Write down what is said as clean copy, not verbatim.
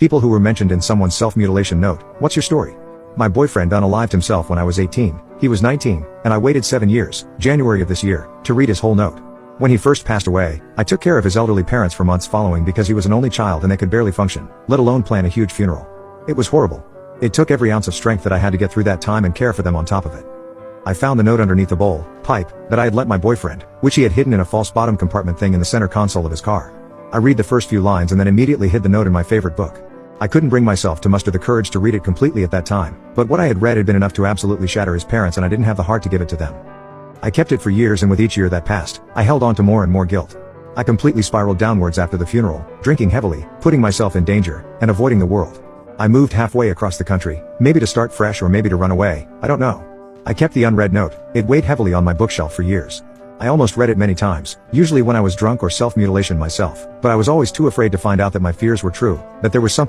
People who were mentioned in someone's self-mutilation note. What's your story? My boyfriend unalived himself when I was 18, he was 19, and I waited 7 years, January of this year, to read his whole note. When he first passed away, I took care of his elderly parents for months following because he was an only child and they could barely function, let alone plan a huge funeral. It was horrible. It took every ounce of strength that I had to get through that time and care for them on top of it. I found the note underneath a pipe, that I had lent my boyfriend, which he had hidden in a false bottom compartment thing in the center console of his car. I read the first few lines and then immediately hid the note in my favorite book. I couldn't bring myself to muster the courage to read it completely at that time, but what I had read had been enough to absolutely shatter his parents and I didn't have the heart to give it to them. I kept it for years and with each year that passed, I held on to more and more guilt. I completely spiraled downwards after the funeral, drinking heavily, putting myself in danger, and avoiding the world. I moved halfway across the country, maybe to start fresh or maybe to run away, I don't know. I kept the unread note, it weighed heavily on my bookshelf for years. I almost read it many times, usually when I was drunk or self-mutilation myself, but I was always too afraid to find out that my fears were true, that there was something